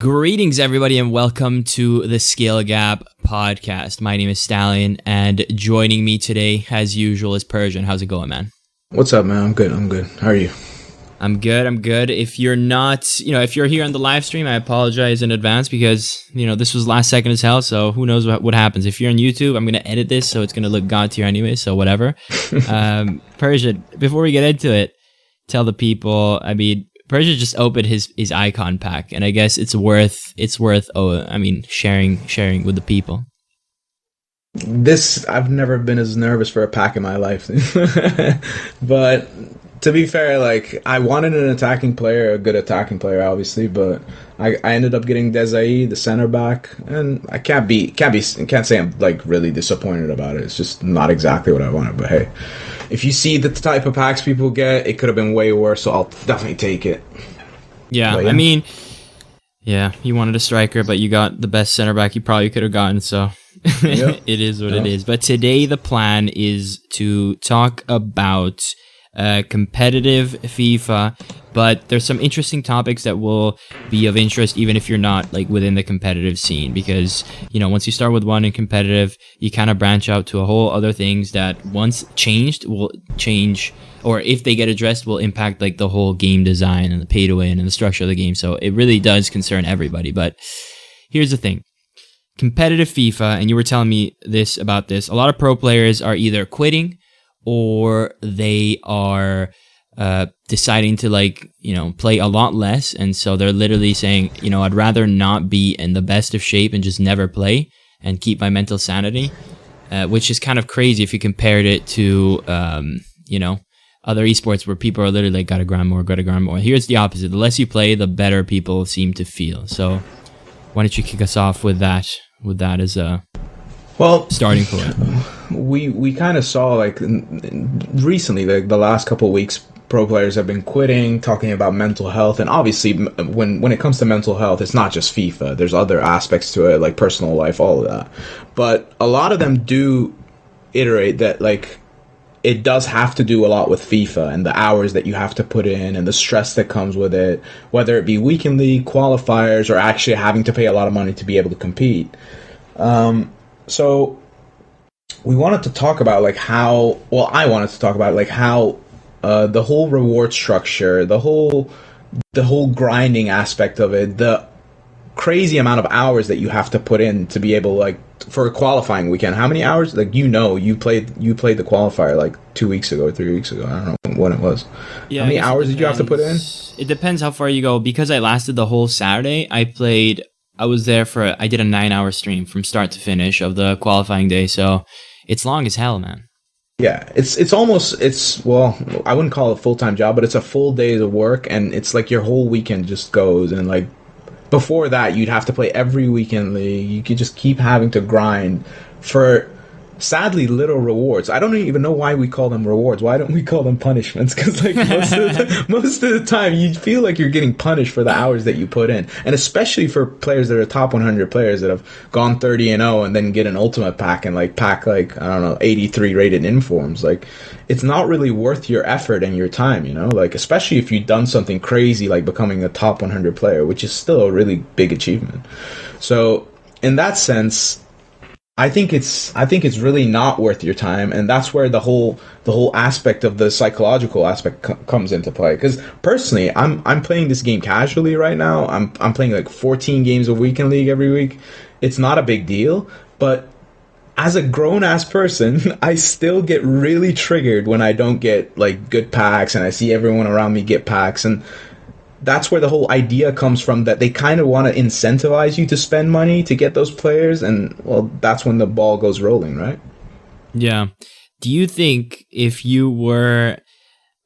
Greetings, everybody, and welcome to the Skill Gap podcast. My name is Stallion, and joining me today, as usual, is Persian. How's it going, man? What's up, man? I'm good. How are you? I'm good. If you're not, if you're here on the live stream, I apologize in advance because, this was last second as hell, so who knows what happens. If you're on YouTube, I'm going to edit this, so it's going to look god tier anyway, so whatever. Persian, before we get into it, tell the people, Persia just opened his icon pack, and I guess it's worth sharing with the people. I've never been as nervous for a pack in my life. But to be fair, I wanted an attacking player, a good attacking player, obviously, but I ended up getting Desai, the center back, and I can't say I'm really disappointed about it. It's just not exactly what I wanted, but hey. If you see the type of packs people get, it could have been way worse, so I'll definitely take it. Yeah, you wanted a striker, but you got the best center back you probably could have gotten, so yep. It is what it is. But today the plan is to talk about competitive FIFA, but there's some interesting topics that will be of interest even if you're not within the competitive scene, because once you start with one in competitive, you kind of branch out to a whole other things that once changed will change, or if they get addressed will impact the whole game design and the pay to win and the structure of the game. So it really does concern everybody. But here's the thing. Competitive FIFA, and you were telling me about this, a lot of pro players are either quitting or they are deciding to play a lot less, and so they're literally saying, I'd rather not be in the best of shape and just never play and keep my mental sanity, which is kind of crazy if you compared it to other esports where people are literally gotta grind more. Here's the opposite. The less you play, the better people seem to feel. So why don't you kick us off with that as a starting point? We kind of saw recently, the last couple of weeks, pro players have been quitting, talking about mental health, and obviously when it comes to mental health, it's not just FIFA. There's other aspects to it, like personal life, all of that. But a lot of them do iterate that it does have to do a lot with FIFA and the hours that you have to put in and the stress that comes with it, whether it be weekend league qualifiers or actually having to pay a lot of money to be able to compete. So we wanted to talk about I wanted to talk about how the whole reward structure, the whole grinding aspect of it, the crazy amount of hours that you have to put in to be able for a qualifying weekend. How many hours? You played the qualifier 2 weeks ago, 3 weeks ago. I don't know when it was. Yeah, how many hours did you have to put in? It depends how far you go. Because I lasted the whole Saturday, I did a 9-hour stream from start to finish of the qualifying day. So it's long as hell, man. Yeah, it's I wouldn't call it a full-time job, but it's a full day of work, and it's your whole weekend just goes, and before that you'd have to play every weekend league. You could just keep having to grind for sadly little rewards. I don't even know why we call them rewards. Why don't we call them punishments? Because most of the time you feel like you're getting punished for the hours that you put in, and especially for players that are top 100 players that have gone 30-0 and then get an ultimate pack and pack 83 rated informs. It's not really worth your effort and your time, especially if you've done something crazy like becoming a top 100 player, which is still a really big achievement. So in that sense, I think it's really not worth your time, and that's where the whole aspect of the psychological aspect comes into play. Because personally, I'm playing this game casually right now. I'm playing 14 games of weekend league every week. It's not a big deal, but as a grown ass person, I still get really triggered when I don't get good packs, and I see everyone around me get packs, and that's where the whole idea comes from, that they kind of want to incentivize you to spend money to get those players, and that's when the ball goes rolling, right? Yeah. Do you think if you were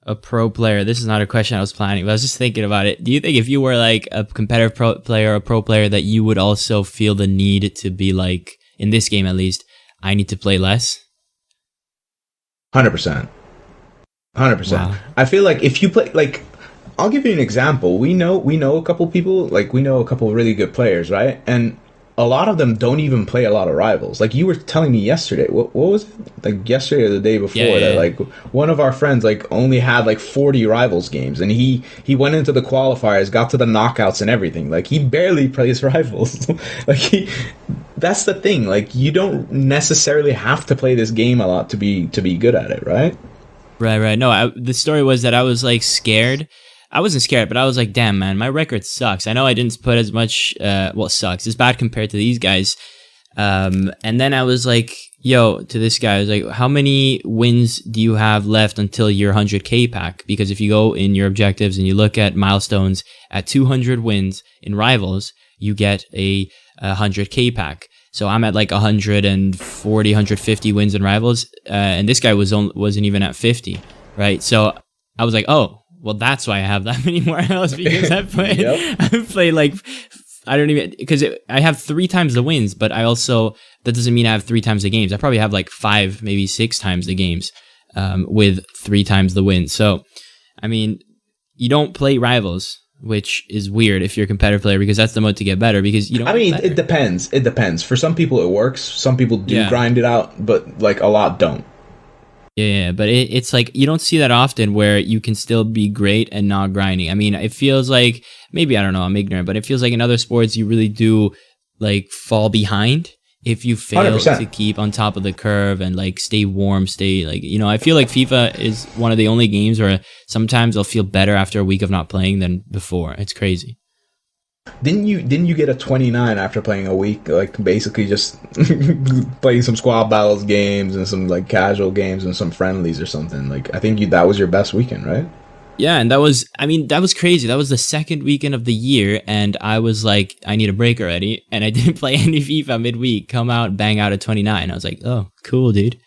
a pro player, this is not a question I was planning, but I was just thinking about it. Do you think if you were a competitive pro player, that you would also feel the need to be in this game at least, I need to play less? 100%. 100%. Wow. I feel if you play I'll give you an example. We know a couple people, we know a couple really good players, right? And a lot of them don't even play a lot of rivals. Like you were telling me yesterday, what was it? Like yesterday or the day before that like one of our friends like only had like 40 rivals games, and he went into the qualifiers, got to the knockouts and everything. Like he barely plays rivals. Like that's the thing. Like you don't necessarily have to play this game a lot to be good at it, right? Right. No, the story was that I was like scared. I wasn't scared, but I was like, damn, man, my record sucks. I know I didn't put as much, sucks. It's bad compared to these guys. And then I was like, yo, to this guy, I was like, how many wins do you have left until your 100K pack? Because if you go in your objectives and you look at milestones at 200 wins in Rivals, you get a 100K pack. So I'm at like 140, 150 wins in Rivals. And this guy wasn't even at 50, right? So I was like, oh, well, that's why I have that many more else, because I play like, I don't even, because I have 3 times the wins, but I also, that doesn't mean I have 3 times the games. I probably have like 5, maybe 6 times the games with 3 times the wins. So, I mean, you don't play Rivals, which is weird if you're a competitive player, because that's the mode to get better, because you don't. I mean, it depends. It depends. For some people, it works. Some people do grind it out, but like a lot don't. Yeah, but it's like you don't see that often where you can still be great and not grinding. I mean, it feels like, maybe, I don't know, I'm ignorant, but it feels like in other sports you really do like fall behind if you fail 100%. to keep on top of the curve and like stay warm, stay like, you know, I feel like FIFA is one of the only games where sometimes I'll feel better after a week of not playing than before. It's crazy. Didn't you get a 29 after playing a week, like basically just playing some squad battles games and some like casual games and some friendlies or something? Like I think that was your best weekend, right? Yeah, and that was crazy. That was the second weekend of the year, and I was like, I need a break already, and I didn't play any FIFA midweek. Come out, bang out a 29. I was like, oh, cool, dude.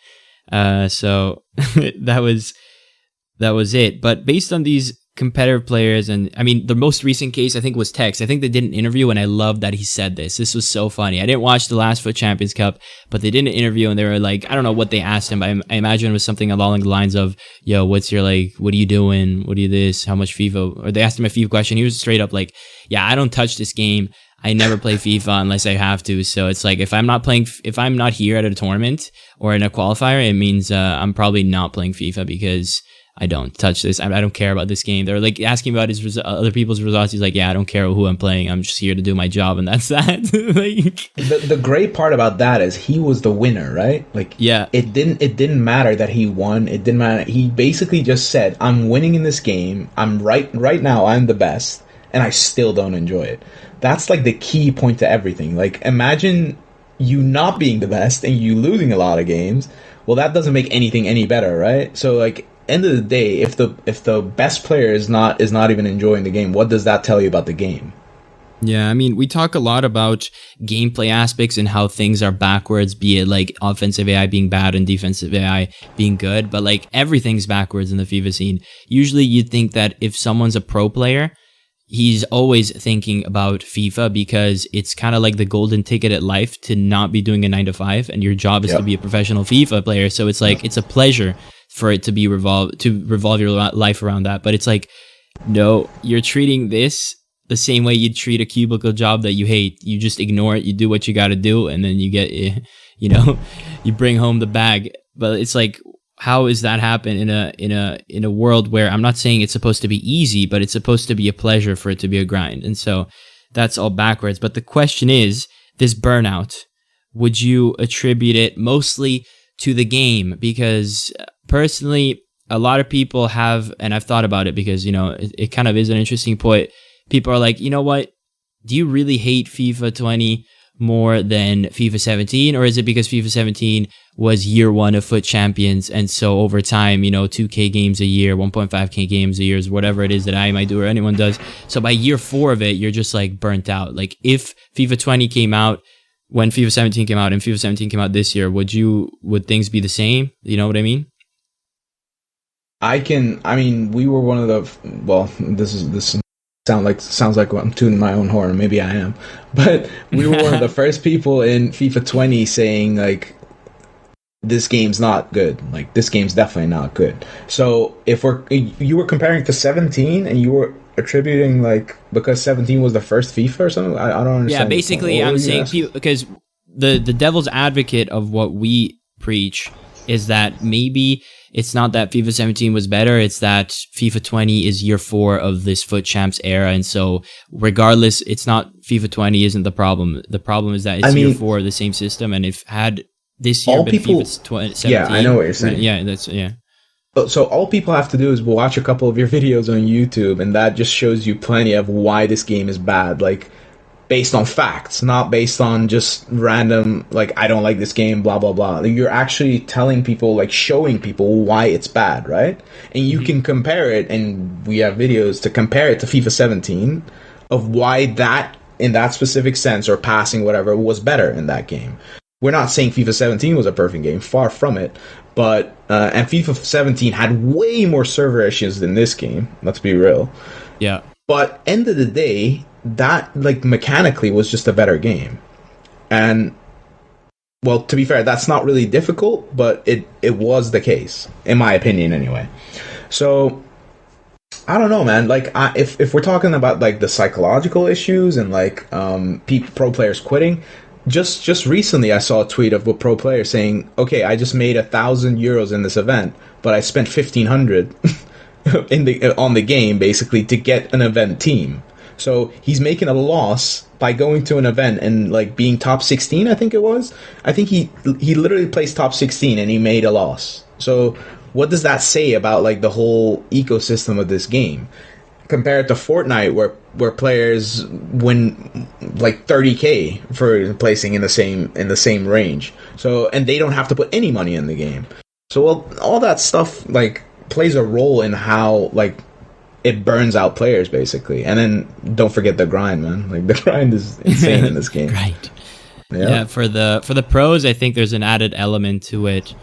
So that was it. But based on these competitive players, and I mean, the most recent case I think was Tex. I think they did an interview, and I love that he said this. This was so funny. I didn't watch the last FUT Champions Cup, but they did an interview, and they were like, I don't know what they asked him, but I imagine it was something along the lines of, yo, what's your like, what are you doing? What do you this? How much FIFA? Or they asked him a FIFA question. He was straight up like, yeah, I don't touch this game. I never play FIFA unless I have to. So it's like, if I'm not here at a tournament or in a qualifier, it means I'm probably not playing FIFA, because I don't touch this. I don't care about this game. They're like asking about his other people's results. He's like, yeah, I don't care who I'm playing. I'm just here to do my job, and that's that. Like, the great part about that is he was the winner, right? Like, yeah, it didn't matter that he won. It didn't matter. He basically just said, I'm winning in this game. I'm right now. I'm the best, and I still don't enjoy it. That's like the key point to everything. Like, imagine you not being the best and you losing a lot of games. Well, that doesn't make anything any better, right? So like, end of the day, if the best player is not even enjoying the game, what does that tell you about the game? Yeah, I mean, we talk a lot about gameplay aspects and how things are backwards, be it like offensive AI being bad and defensive AI being good, but like everything's backwards in the FIFA scene. Usually you'd think that if someone's a pro player, he's always thinking about FIFA, because it's kind of like the golden ticket at life to not be doing a 9 to 5, and your job is to be a professional FIFA player. So it's like, it's a pleasure for it to be revolve your life around that. But it's like, no, you're treating this the same way you'd treat a cubicle job that you hate. You just ignore it. You do what you got to do, and then you get, you bring home the bag. But it's like, how is that happen in a world where, I'm not saying it's supposed to be easy, but it's supposed to be a pleasure for it to be a grind? And so that's all backwards. But the question is, this burnout, would you attribute it mostly to the game? Because personally, a lot of people have, and I've thought about it, because, it kind of is an interesting point. People are like, you know what? Do you really hate FIFA 20 more than FIFA 17? Or is it because FIFA 17 was year one of FUT Champions, and so over time, 2K games a year, 1.5K games a year, is whatever it is that I might do or anyone does. So by year 4 of it, you're just like burnt out. Like, if FIFA 20 came out when FIFA 17 came out, and FIFA 17 came out this year, would things be the same? You know what I mean? We were one of the, well, this sounds like I'm tuning my own horn. Maybe I am, but we were one of the first people in FIFA 20 saying like, this game's not good. Like, this game's definitely not good. So if you were comparing to 17 and you were attributing, like, because 17 was the first FIFA or something. I don't understand. Yeah, basically I'm saying because the devil's advocate of what we preach is that maybe it's not that FIFA 17 was better, it's that FIFA 20 is year 4 of this FUT Champs era, and so regardless, it's not FIFA 20 isn't the problem. The problem is that it's year 4 of the same system, and if had this year been FIFA 17... Yeah, I know what you're saying. Yeah. So all people have to do is watch a couple of your videos on YouTube, and that just shows you plenty of why this game is bad. Like, based on facts, not based on just random, like, I don't like this game, blah, blah, blah. Like, you're actually telling people, like, showing people why it's bad, right? And you can compare it, and we have videos to compare it to FIFA 17 of why that, in that specific sense, or passing, whatever, was better in that game. We're not saying FIFA 17 was a perfect game, far from it, but, and FIFA 17 had way more server issues than this game, let's be real. Yeah. But end of the day, that, like, mechanically was just a better game. And, well, to be fair, that's not really difficult, but it was the case, in my opinion, anyway. So, I don't know, man. Like, if we're talking about, like, the psychological issues and, like, pro players quitting, just recently I saw a tweet of a pro player saying, okay, I just made €1,000 in this event, but I spent 1,500 on the game, basically, to get an event team. So he's making a loss by going to an event and, like, being top 16, I think it was. I think he literally placed top 16 and he made a loss. So what does that say about, like, the whole ecosystem of this game? Compared to Fortnite, where players win, like, 30K for placing in the same range. So, and they don't have to put any money in the game. So, well, all that stuff, like, plays a role in how, like, it burns out players, basically. And then don't forget the grind, man. Like, the grind is insane in this game. Right. Yeah, for the pros, I think there's an added element to it.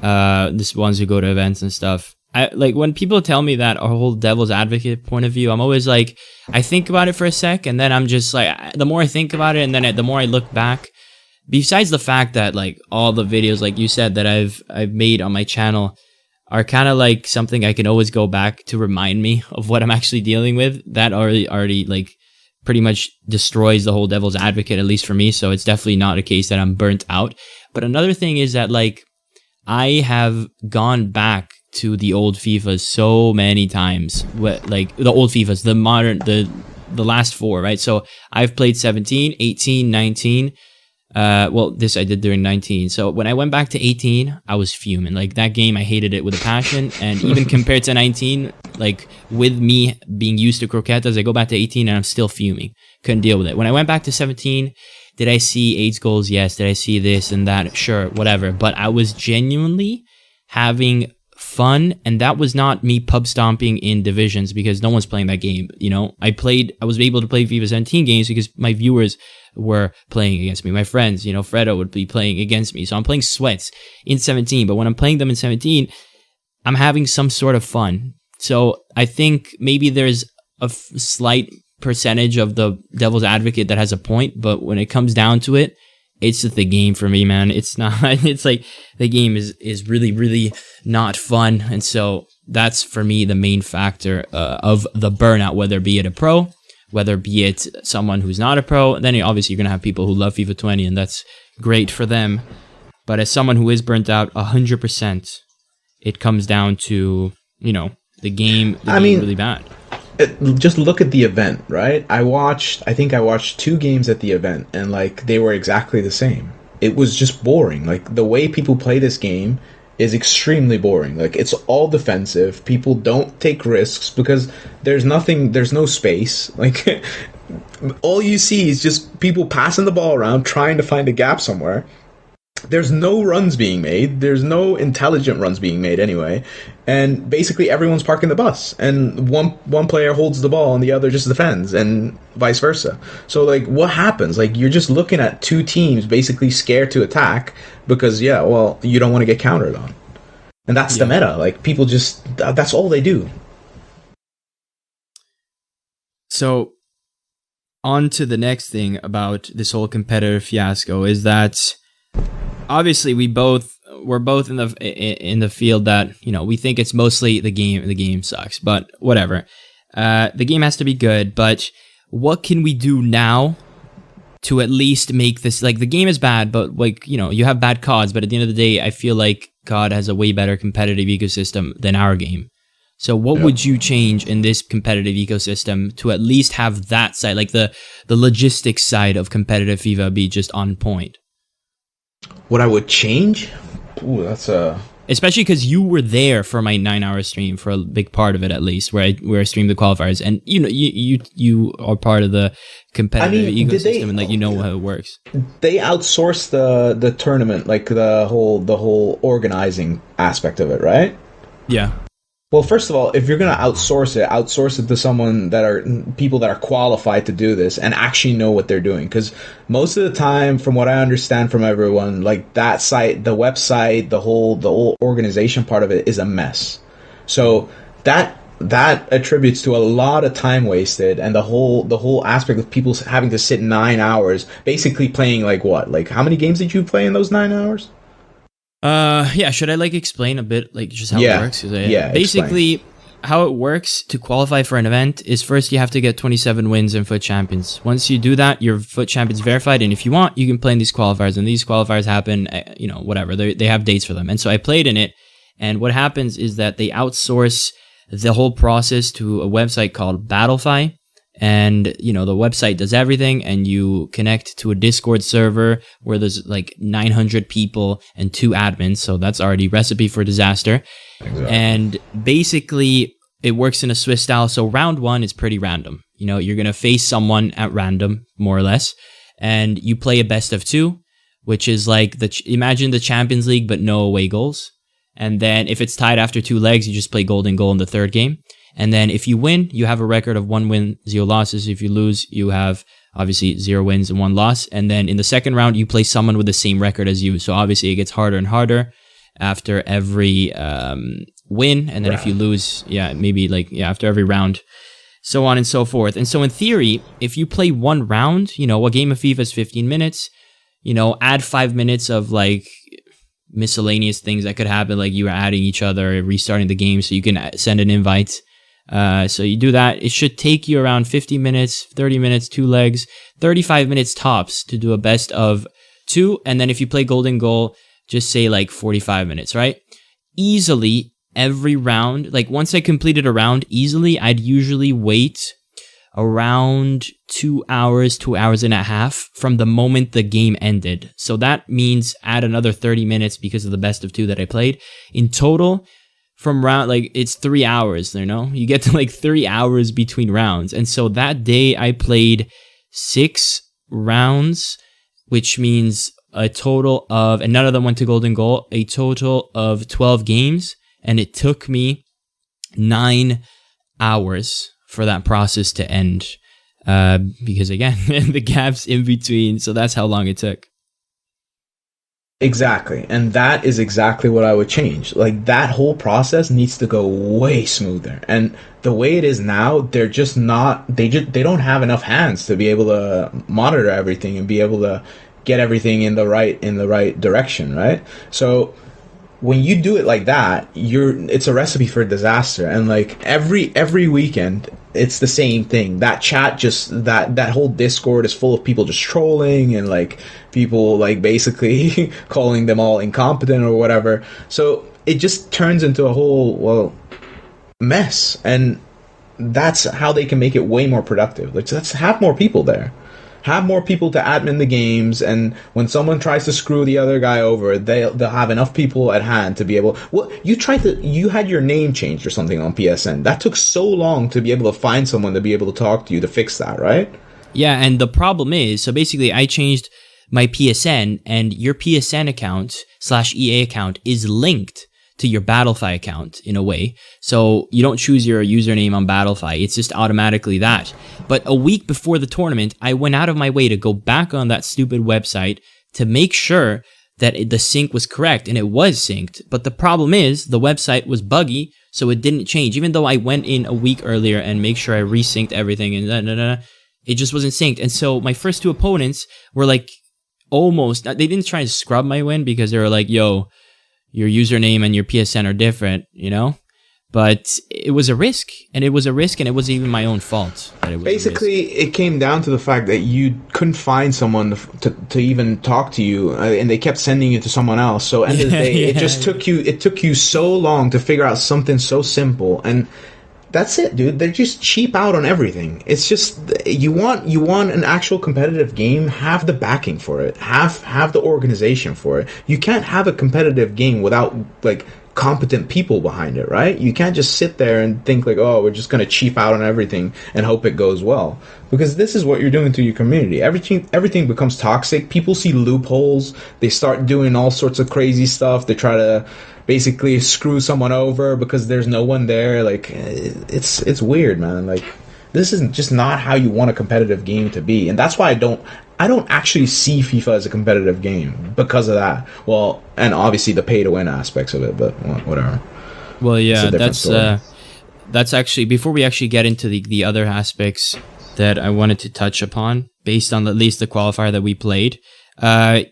This ones who go to events and stuff. Like, when people tell me that, a whole devil's advocate point of view, I'm always like, I think about it for a sec, and then I'm just like, the more I think about it, and then the more I look back, besides the fact that, like, all the videos, like you said, that I've made on my channel are kind of like something I can always go back to remind me of what I'm actually dealing with, that already like pretty much destroys the whole devil's advocate, at least for me. So it's definitely not a case that I'm burnt out. But another thing is that, like, I have gone back to the old FIFAs so many times, like the old FIFAs, the modern, the last 4, right? So I've played 17, 18, 19. Well, this I did during 19. So when I went back to 18, I was fuming. Like, that game, I hated it with a passion. And even compared to 19, like, with me being used to croquetas, I go back to 18 and I'm still fuming. Couldn't deal with it. When I went back to 17, did I see 8 goals? Yes. Did I see this and that? Sure, whatever. But I was genuinely having fun, and that was not me pub stomping in divisions because no one's playing that game. You know, I was able to play FIFA 17 games because my viewers were playing against me. My friends, you know, Fredo would be playing against me. So I'm playing sweats in 17, but when I'm playing them in 17, I'm having some sort of fun. So I think maybe there's a slight percentage of the devil's advocate that has a point, but when it comes down to it, it's just the game for me, man. It's not, it's like the game is really, really not fun. And so that's for me the main factor of the burnout, whether be it a pro, whether be it someone who's not a pro. Then obviously you're going to have people who love FIFA 20 and that's great for them. But as someone who is burnt out 100%, it comes down to, you know, the game really bad. Just look at the event, right? I think I watched 2 games at the event, and, like, they were exactly the same. It was just boring. Like, the way people play this game is extremely boring. Like, it's all defensive. People don't take risks because there's no space. Like, all you see is just people passing the ball around, trying to find a gap somewhere. There's no runs being made. There's no intelligent runs being made anyway. And basically everyone's parking the bus. And one player holds the ball and the other just defends, and vice versa. So, like, what happens? Like, you're just looking at 2 teams basically scared to attack because, you don't want to get countered on. And that's the meta. Like, people just, that's all they do. So, on to the next thing about this whole competitive fiasco is that obviously we both we're both in the field that, you know, we think it's mostly the game. The game sucks, but whatever. The game has to be good, but what can we do now to at least make this, like, the game is bad, but, like, you know, you have bad CODs, but at the end of the day, I feel like COD has a way better competitive ecosystem than our game. So what would you change in this competitive ecosystem to at least have that side, like the logistics side of competitive FIFA, be just on point? What I would change? Ooh, that's a... Especially because you were there for my 9-hour stream for a big part of it, at least, where I streamed the qualifiers, and you know you are part of the competitive ecosystem, and like you know how it works. They outsourced the tournament, like the whole organizing aspect of it, right? Yeah. Well, first of all, if you're going to outsource it to someone that are people that are qualified to do this and actually know what they're doing. Because most of the time, from what I understand from everyone, like that site, the website, the whole organization part of it is a mess. So that attributes to a lot of time wasted, and the whole aspect of people having to sit 9 hours, basically playing like what? Like how many games did you play in those 9 hours? Yeah, should I like explain a bit like just how it works? Basically explain. How it works to qualify for an event is first you have to get 27 wins in FUT Champions. Once you do that, your FUT Champions verified, and if you want, you can play in these qualifiers, and these qualifiers happen, you know, whatever, they have dates for them. And so I played in it, and what happens is that they outsource the whole process to a website called Battlefy. And, you know, the website does everything, and you connect to a Discord server where there's like 900 people and 2 admins. So that's already recipe for disaster. Exactly. And basically it works in a Swiss style. So round 1 is pretty random. You know, you're going to face someone at random, more or less, and you play a best of 2, which is like imagine the Champions League, but no away goals. And then if it's tied after 2 legs, you just play golden goal in the 3rd game. And then if you win, you have a record of 1 win, 0 losses. If you lose, you have obviously 0 wins and 1 loss. And then in the second round, you play someone with the same record as you. So obviously it gets harder and harder after every win. And then if you lose, after every round, so on and so forth. And so in theory, if you play 1 round, you know, a game of FIFA is 15 minutes, you know, add 5 minutes of like miscellaneous things that could happen, like you are adding each other, restarting the game so you can send an invite. So you do that. It should take you around 50 minutes, 30 minutes, 2 legs, 35 minutes tops to do a best of 2. And then if you play golden goal, just say like 45 minutes, right? Easily every round, like once I completed a round easily, I'd usually wait around 2 hours, 2 hours and a half from the moment the game ended. So that means add another 30 minutes because of the best of 2 that I played. In total, from round, like it's 3 hours, you know? You get to like 3 hours between rounds. And so that day I played 6 rounds, which means a total of, and none of them went to golden goal, a total of 12 games. And it took me 9 hours for that process to end. Because again, the gaps in between. So that's how long it took. Exactly. And that is exactly what I would change. Like that whole process needs to go way smoother. And the way it is now, they're just not, they don't have enough hands to be able to monitor everything and be able to get everything in the right direction, right? So when you do it like that, it's a recipe for disaster. And like every weekend, it's the same thing. That chat, just that whole Discord is full of people just trolling and like people like basically calling them all incompetent or whatever. So it just turns into a whole mess. And that's how they can make it way more productive. Like, let's have more people there. Have more people to admin the games, and when someone tries to screw the other guy over, they'll have enough people at hand to be able. Well, you had your name changed or something on PSN. That took so long to be able to find someone to be able to talk to you to fix that, right? Yeah, and the problem is, so basically, I changed my PSN, and your PSN account /EA account is linked to your Battlefy account in a way. So you don't choose your username on Battlefy. It's just automatically that. But a week before the tournament, I went out of my way to go back on that stupid website to make sure that the sync was correct, and it was synced. But the problem is the website was buggy, so it didn't change. Even though I went in a week earlier and make sure I resynced everything and it just wasn't synced. And so my first 2 opponents were like almost, they didn't try to scrub my win because they were like, yo, your username and your PSN are different, But it was a risk, and it wasn't even my own fault that it was basically a risk. It came down to the fact that you couldn't find someone to even talk to you, and they kept sending you to someone else. So end of the day, it took you so long to figure out something so simple, and that's it, dude. They're just cheap out on everything. It's just you want an actual competitive game, have the backing for it, have the organization for it. You can't have a competitive game without like competent people behind it, right? You can't just sit there and think like, oh, we're just going to cheap out on everything and hope it goes well, because this is what you're doing to your community. Everything becomes toxic. People see loopholes. They start doing all sorts of crazy stuff. They try to basically screw someone over because there's no one there. Like, it's weird, man. Like, this is just not how you want a competitive game to be, and that's why I don't actually see FIFA as a competitive game because of that. Well, and obviously the pay-to-win aspects of it, but whatever. Well, yeah, that's actually, before we actually get into the other aspects that I wanted to touch upon, based on at least the qualifier that we played, I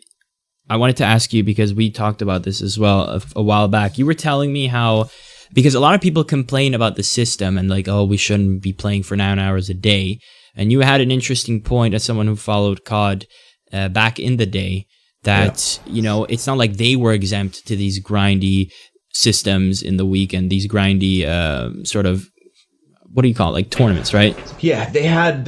wanted to ask you, because we talked about this as well a while back. You were telling me how, because a lot of people complain about the system and like, oh, we shouldn't be playing for 9 hours a day. And you had an interesting point as someone who followed COD back in the day, that, it's not like they were exempt to these grindy systems in the week and these grindy sort of, what do you call it, like tournaments, right? Yeah, they had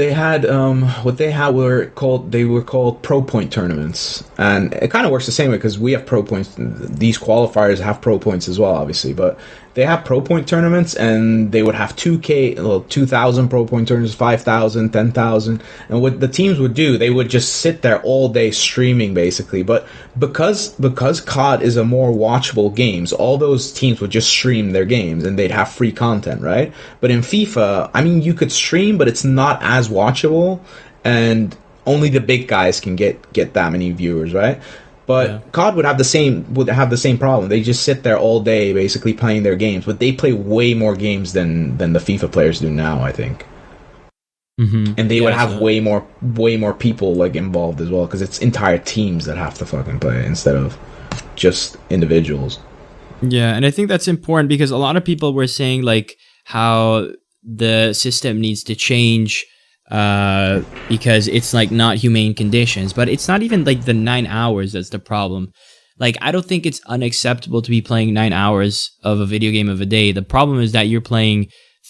what they had were called pro point tournaments, and it kind of works the same way because we have pro points. These qualifiers have pro points as well, obviously, but they have pro point tournaments, and they would have 2,000 pro point tournaments, 5,000, 10,000, and what the teams would do, they would just sit there all day streaming, basically. But because COD is a more watchable game, so all those teams would just stream their games, and they'd have free content, right? But in FIFA, I mean, you could stream, but it's not as watchable, and only the big guys can get that many viewers, right? But COD would have the same problem. They just sit there all day, basically playing their games. But they play way more games than the FIFA players do now, I think. Mm-hmm. And they would have way more people like involved as well, because it's entire teams that have to fucking play instead of just individuals. Yeah, and I think that's important because a lot of people were saying like how the system needs to change. Because it's like not humane conditions, but it's not even like the 9 hours that's the problem. Like, I don't think it's unacceptable to be playing 9 hours of a video game of a day. The problem is that you're playing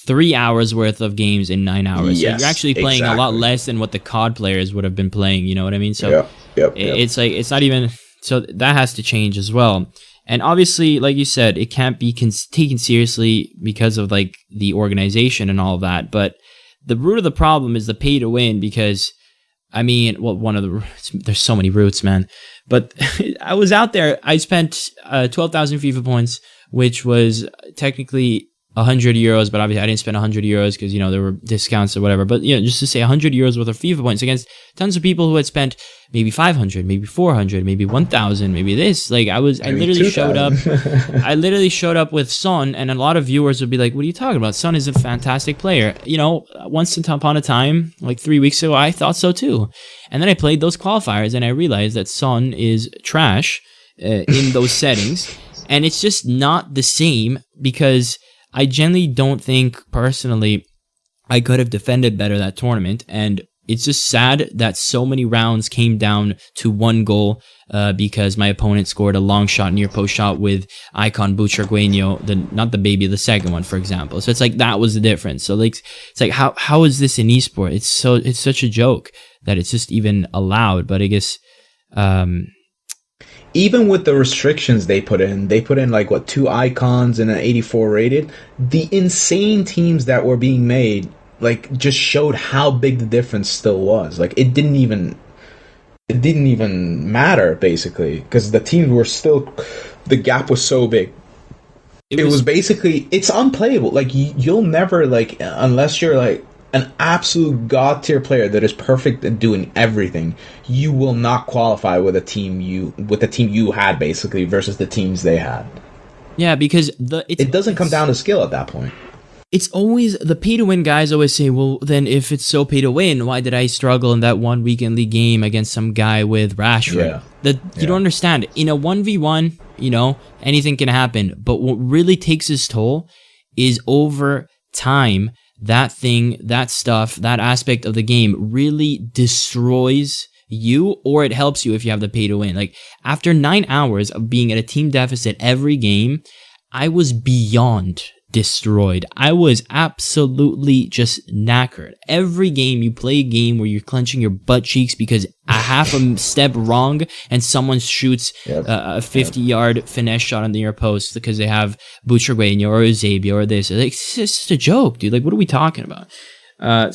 3 hours worth of games in 9 hours. Yes, so you're actually playing a lot less than what the COD players would have been playing. You know what I mean? So it's like, it's not even, so that has to change as well. And obviously, like you said, it can't be taken seriously because of like the organization and all of that. But the root of the problem is the pay to win, because, I mean, well, there's so many roots, man. But I was out there, I spent 12,000 FIFA points, which was technically 100 euros, but obviously I didn't spend 100 euros because, there were discounts or whatever. But, just to say 100 euros worth of FIFA points against tons of people who had spent maybe 500, maybe 400, maybe 1,000, maybe this. Like, I literally showed up. I literally showed up with Son, and a lot of viewers would be like, what are you talking about? Son is a fantastic player. Once upon a time, like 3 weeks ago, I thought so too. And then I played those qualifiers, and I realized that Son is trash in those settings. And it's just not the same, because I generally don't think, personally, I could have defended better that tournament, and it's just sad that so many rounds came down to one goal because my opponent scored a long shot, near post shot with Icon Buchargueño, not the baby, the second one, for example. So it's like that was the difference. So like it's like how is this in esport? It's such a joke that it's just even allowed. But I guess even with the restrictions they put in like 2 icons and an 84 rated, the insane teams that were being made like just showed how big the difference still was. Like it didn't even matter, basically, because the teams were still, the gap was so big. It was basically, it's unplayable. Like you'll never, like, unless you're like an absolute god tier player that is perfect at doing everything, you will not qualify with the team you had, basically, versus the teams they had. Yeah, because it doesn't come down to skill at that point. It's always, the pay to win guys always say, well, then if it's so pay to win, why did I struggle in that one weekend league game against some guy with Rashford? You don't understand. In a 1v1, anything can happen. But what really takes its toll is over time, that aspect of the game really destroys you, or it helps you if you have the pay to win. Like, after 9 hours of being at a team deficit every game, I was beyond destroyed. I was absolutely just knackered. Every game, you play a game where you're clenching your butt cheeks because a half a step wrong and someone shoots a 50-yard finesse shot on the near post because they have Butragueño or Eusebio or this. Like, it's just a joke, dude. Like, what are we talking about?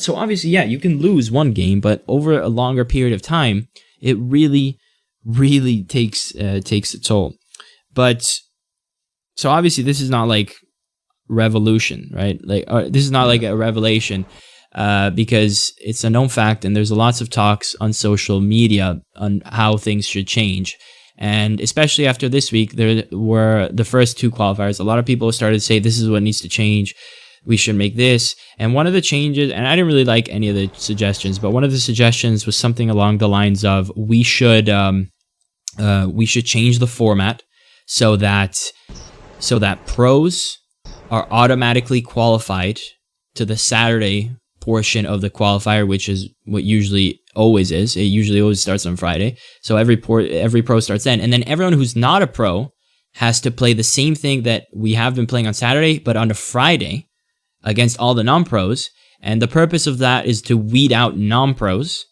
So obviously, you can lose one game, but over a longer period of time, it really, really takes a toll. But so obviously, this is not like revolution, right? Like, this is not like a revelation, because it's a known fact, and there's lots of talks on social media on how things should change. And especially after this week, there were the first 2 qualifiers. A lot of people started to say this is what needs to change. We should make this. And one of the changes, and I didn't really like any of the suggestions, but one of the suggestions was something along the lines of we should change the format so that pros are automatically qualified to the Saturday portion of the qualifier, which is what usually always is. It usually always starts on Friday. So every pro starts then. And then everyone who's not a pro has to play the same thing that we have been playing on Saturday, but on a Friday against all the non-pros. And the purpose of that is to weed out non-pros.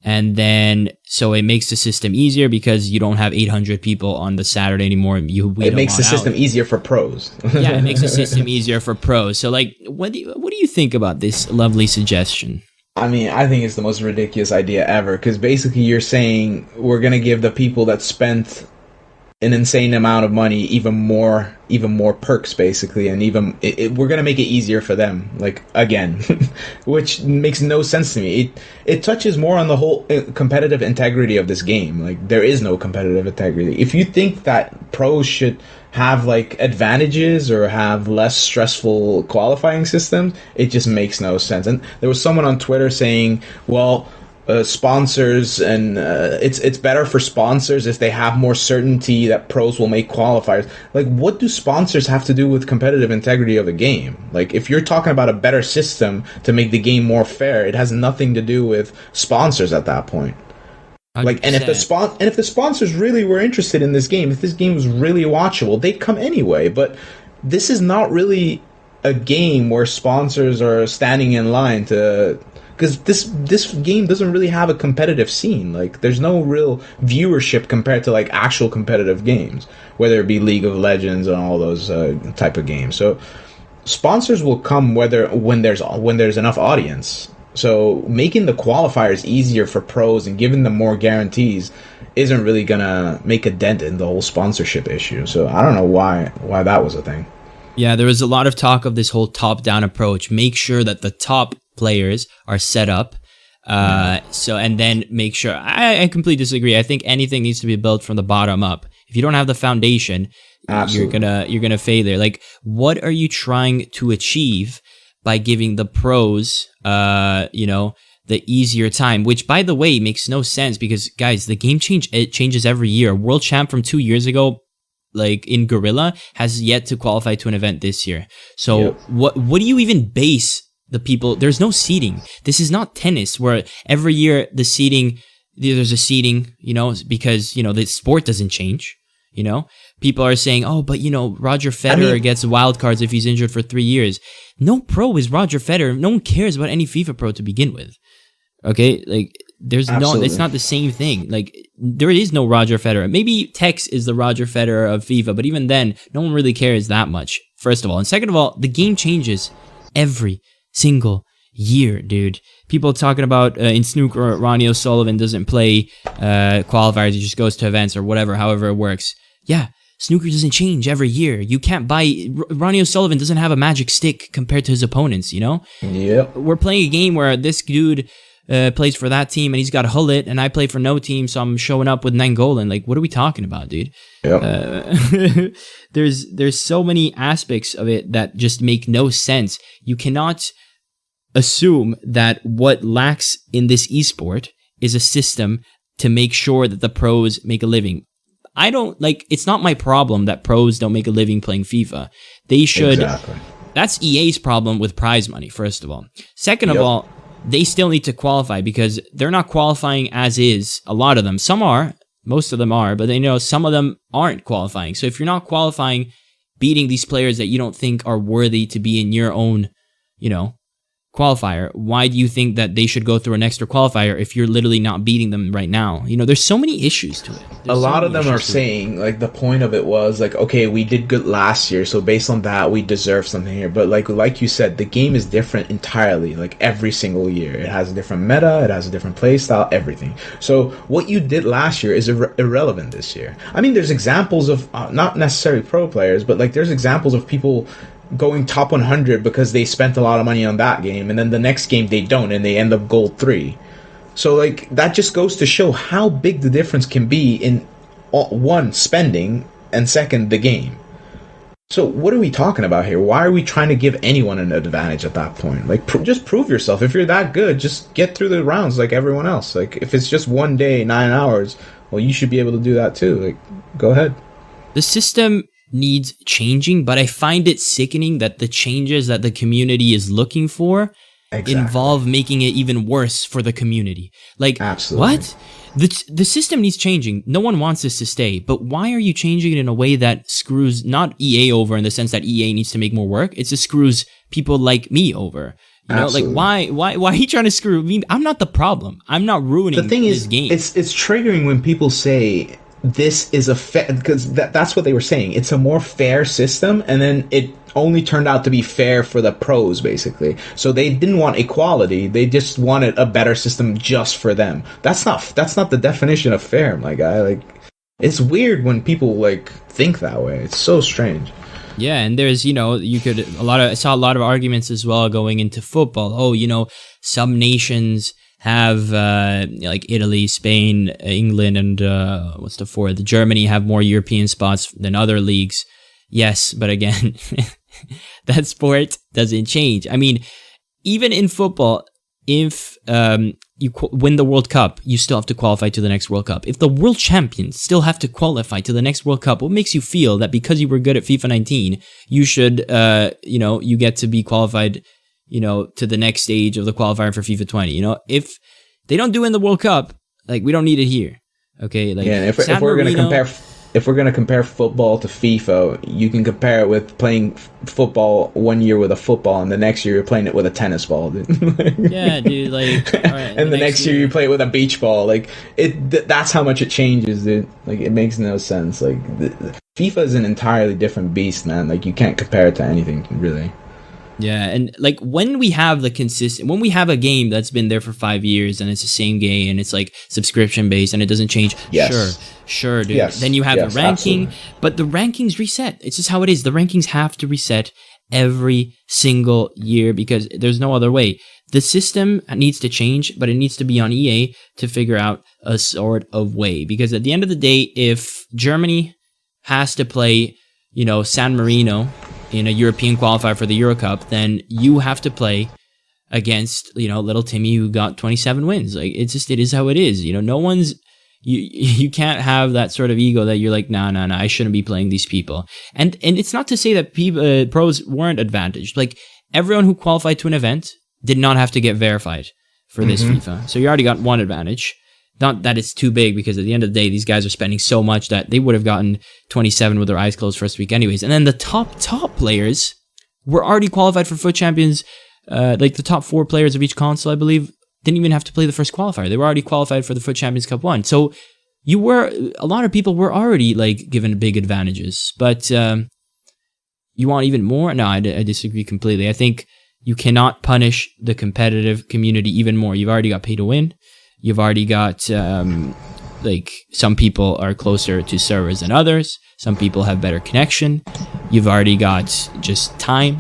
And then, so it makes the system easier because you don't have 800 people on the Saturday anymore. It makes the system easier for pros. Yeah, it makes the system easier for pros. So, like, what do you think about this lovely suggestion? I mean, I think it's the most ridiculous idea ever, because basically you're saying we're going to give the people that spent an insane amount of money even more perks, basically, and we're gonna make it easier for them, like, again, which makes no sense to me. It touches more on the whole competitive integrity of this game. Like, there is no competitive integrity. If you think that pros should have like advantages or have less stressful qualifying systems, it just makes no sense. And there was someone on Twitter saying, well, sponsors, and it's better for sponsors if they have more certainty that pros will make qualifiers. Like, what do sponsors have to do with competitive integrity of the game? Like, if you're talking about a better system to make the game more fair, it has nothing to do with sponsors at that point. 100%. Like, and if the sponsors really were interested in this game, if this game was really watchable, they'd come anyway. But this is not really a game where sponsors are standing in line to. Because this game doesn't really have a competitive scene. Like, there's no real viewership compared to like actual competitive games, whether it be League of Legends and all those type of games. So sponsors will come when there's enough audience. So making the qualifiers easier for pros and giving them more guarantees isn't really gonna make a dent in the whole sponsorship issue. So I don't know why that was a thing. Yeah, there was a lot of talk of this whole top-down approach. Make sure that the top players are set up, and then make sure. I completely disagree. I think anything needs to be built from the bottom up. If you don't have the foundation, Absolutely. you're gonna failure. Like, what are you trying to achieve by giving the pros, the easier time? Which, by the way, makes no sense because, guys, the game changes every year. World Champ from 2 years ago, like in Gorilla, has yet to qualify to an event this year. So what do you even base the people? There's no seeding. This is not tennis where every year there's a seeding, because, the sport doesn't change, People are saying, oh, but, Roger Federer gets wild cards if he's injured for 3 years. No pro is Roger Federer. No one cares about any FIFA pro to begin with. Okay? Like, it's not the same thing. Like, there is no Roger Federer. Maybe Tex is the Roger Federer of FIFA, but even then, no one really cares that much, first of all. And second of all, the game changes every single year, dude. People talking about in snooker, Ronnie O'Sullivan doesn't play qualifiers. He just goes to events or whatever, however it works. Yeah, snooker doesn't change every year. You can't buy. Ronnie O'Sullivan doesn't have a magic stick compared to his opponents, Yeah. We're playing a game where this dude plays for that team and he's got Hullet, and I play for no team, so I'm showing up with Nangolan. Like, what are we talking about, dude? Yep. There's so many aspects of it that just make no sense. You cannot assume that what lacks in this esport is a system to make sure that the pros make a living. I don't like. It's not my problem that pros don't make a living playing FIFA. They should. Exactly. That's EA's problem with prize money. First of all, second of all, they still need to qualify because they're not qualifying as is. A lot of them, some are, most of them are, but they know some of them aren't qualifying. So if you're not qualifying, beating these players that you don't think are worthy to be in your own, qualifier, why do you think that they should go through an extra qualifier if you're literally not beating them right now? There's so many issues to it. A lot of them are saying, like, the point of it was, like, okay, we did good last year, so based on that, we deserve something here. But, like you said, the game is different entirely, like, every single year. It has a different meta, it has a different play style, everything. So, what you did last year is irrelevant this year. I mean, there's examples of, not necessarily pro players, but, like, there's examples of people going top 100 because they spent a lot of money on that game, and then the next game they don't, and they end up gold 3. So, like, that just goes to show how big the difference can be in, one, spending, and second, the game. So, what are we talking about here? Why are we trying to give anyone an advantage at that point? Like, just prove yourself. If you're that good, just get through the rounds like everyone else. Like, if it's just one day, 9 hours, well, you should be able to do that too. Like, go ahead. The system needs changing, but I find it sickening that the changes that the community is looking for involve making it even worse for the community. Like, absolutely. What? The system needs changing. No one wants this to stay, but why are you changing it in a way that screws not EA over in the sense that EA needs to make more work? It just screws people like me over. You know, like, why are you trying to screw me? I'm not the problem. I'm not ruining the thing this is, game. It's triggering when people say this is a fair, because that's what they were saying. It's a more fair system, and then it only turned out to be fair for the pros, basically. So they didn't want equality; they just wanted a better system just for them. That's not the definition of fair, my guy. Like, it's weird when people like think that way. It's so strange. Yeah, and there's, I saw a lot of arguments as well going into football. Oh, some nations have like Italy, Spain, England, and what's the fourth? Germany have more European spots than other leagues. Yes, but again, that sport doesn't change. I mean, even in football, if you win the World Cup, you still have to qualify to the next World Cup. If the world champions still have to qualify to the next World Cup, what makes you feel that because you were good at FIFA 19, you should, you get to be qualified, to the next stage of the qualifier for FIFA 20? If they don't do it in the World Cup, like, we don't need it here. Okay, like, yeah. If we're gonna compare football to FIFA, you can compare it with playing football one year with a football, and the next year you're playing it with a tennis ball, dude. Yeah, dude. Like, all right, and the next year you play it with a beach ball. Like, that's how much it changes, dude. Like, it makes no sense. Like, FIFA is an entirely different beast, man. Like, you can't compare it to anything, really. Yeah, and like, when we have a game that's been there for 5 years and it's the same game and it's like subscription based and it doesn't change, sure, dude. Yes. Then you have the ranking, absolutely. But the rankings reset. It's just how it is. The rankings have to reset every single year because there's no other way. The system needs to change, but it needs to be on EA to figure out a sort of way. Because at the end of the day, if Germany has to play, San Marino in a European qualifier for the Euro Cup, then you have to play against, little Timmy who got 27 wins. Like, it is how it is. No one's, you can't have that sort of ego that you're like, no, I shouldn't be playing these people. And it's not to say that pros weren't advantaged. Like, everyone who qualified to an event did not have to get verified for this FIFA. So you already got one advantage. Not that it's too big, because at the end of the day, these guys are spending so much that they would have gotten 27 with their eyes closed first week anyways. And then the top players were already qualified for FUT Champions. Like, the top 4 players of each console, I believe, didn't even have to play the first qualifier. They were already qualified for the FUT Champions Cup 1. So a lot of people were already, like, given big advantages. But you want even more? No, I disagree completely. I think you cannot punish the competitive community even more. You've already got pay to win. You've already got, like, some people are closer to servers than others. Some people have better connection. You've already got just time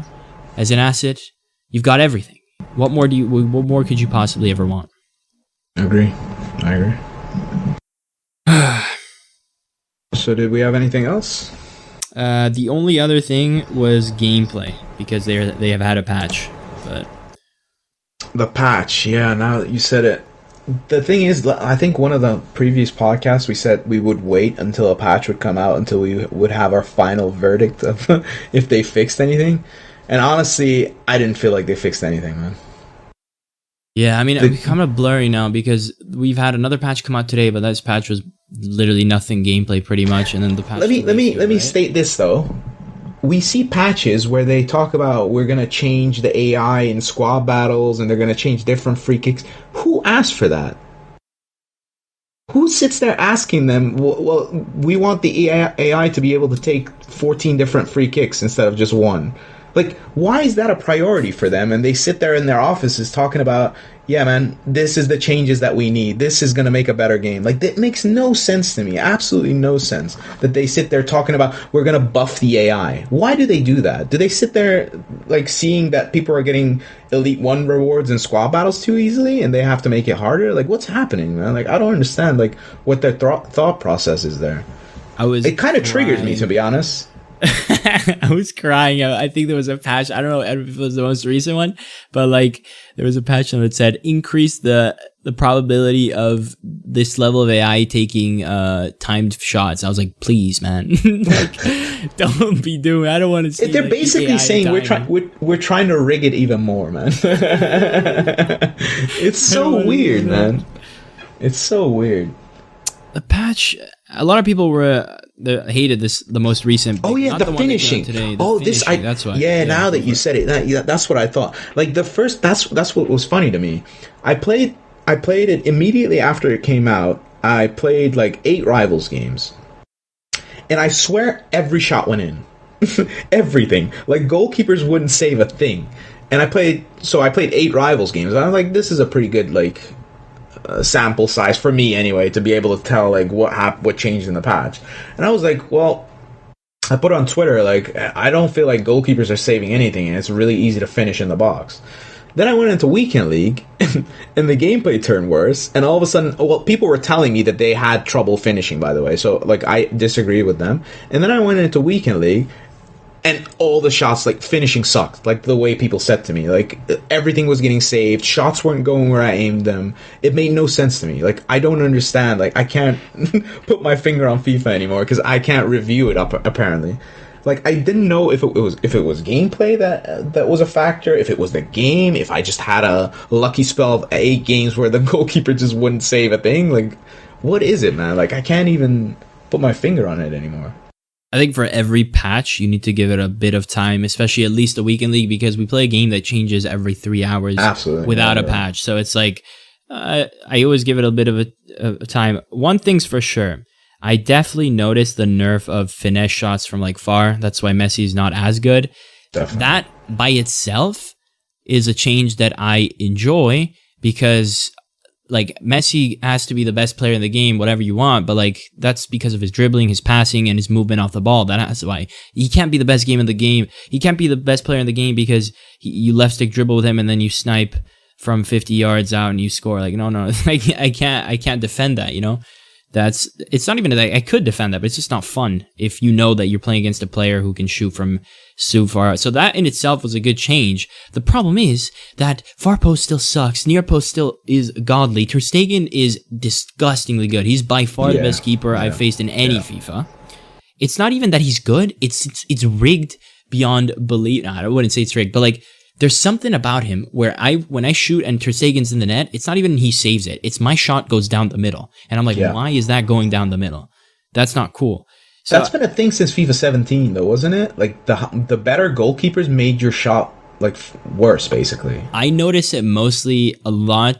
as an asset. You've got everything. What more could you possibly ever want? I agree. So did we have anything else? The only other thing was gameplay, because they have had a patch. But the patch, yeah, now that you said it, the thing is, I think one of the previous podcasts we said we would wait until a patch would come out until we would have our final verdict of if they fixed anything. And honestly, I didn't feel like they fixed anything, man. Yeah, I mean, it's kind of blurry now because we've had another patch come out today, but that patch was literally nothing gameplay, pretty much. And then the patch. Let me state this though. We see patches where they talk about we're gonna change the AI in squad battles and they're gonna change different free kicks. Who asked for that? Who sits there asking them? Well, we want the AI to be able to take 14 different free kicks instead of just one. Like, why is that a priority for them? And they sit there in their offices talking about, yeah, man, this is the changes that we need. This is going to make a better game. Like, that makes no sense to me. Absolutely no sense that they sit there talking about, we're going to buff the AI. Why do they do that? Do they sit there, like, seeing that people are getting Elite 1 rewards in squad battles too easily and they have to make it harder? Like, what's happening, man? Like, I don't understand, like, what their thought process is there. It kind of triggers me, to be honest. I was crying. I think there was a patch. I don't know if it was the most recent one, but like there was a patch that said increase the probability of this level of AI taking timed shots. I was like, please, man, like, don't be doing. I don't want to see. They're basically AI saying we're trying to rig it even more, man. It's so weird, man. It's so weird. The patch. A lot of people hated this, the most recent. Oh yeah, the finishing. Today, that's why. Yeah, now that you said it, that's what I thought. Like the first, that's what was funny to me. I played it immediately after it came out. I played like 8 Rivals games, and I swear every shot went in. Everything. Like goalkeepers wouldn't save a thing. And I played 8 Rivals games. And I was like, this is a pretty good sample size for me anyway to be able to tell like what changed in the patch. And I was like, well, I put on Twitter like I don't feel like goalkeepers are saving anything and it's really easy to finish in the box. Then I went into Weekend League and the gameplay turned worse, and all of a sudden, well, people were telling me that they had trouble finishing, by the way, so like I disagree with them. And then I went into Weekend League and all the shots, like, finishing sucked. Like, the way people said to me. Like, everything was getting saved. Shots weren't going where I aimed them. It made no sense to me. Like, I don't understand. Like, I can't put my finger on FIFA anymore because I can't review it, apparently. Like, I didn't know if it was gameplay that was a factor, if it was the game, if I just had a lucky spell of 8 games where the goalkeeper just wouldn't save a thing. Like, what is it, man? Like, I can't even put my finger on it anymore. I think for every patch, you need to give it a bit of time, especially at least a Weekend League, because we play a game that changes every 3 hours. Absolutely, without a patch. So it's like, I always give it a bit of a time. One thing's for sure, I definitely noticed the nerf of finesse shots from like far. That's why Messi's not as good. Definitely. That by itself is a change that I enjoy because like Messi has to be the best player in the game, whatever you want, but like that's because of his dribbling, his passing, and his movement off the ball. That's why he can't be the best game in the game. He can't be the best player in the game because you left stick dribble with him and then you snipe from 50 yards out and you score. Like no, like I can't defend that. You know, it's not even that I could defend that, but it's just not fun if you know that you're playing against a player who can shoot from so far out. So that in itself was a good change. The problem is that far post still sucks. Near post still is godly. Ter Stegen is disgustingly good. He's by far the best keeper I've faced in any FIFA. It's not even that he's good. It's rigged beyond belief. No, I wouldn't say it's rigged, but like there's something about him where when I shoot and Ter Stegen's in the net, it's not even he saves it. It's my shot goes down the middle. And I'm like, why is that going down the middle? That's not cool. So, that's been a thing since FIFA 17, though, wasn't it? Like, the better goalkeepers made your shot, like, worse, basically. I noticed it mostly a lot,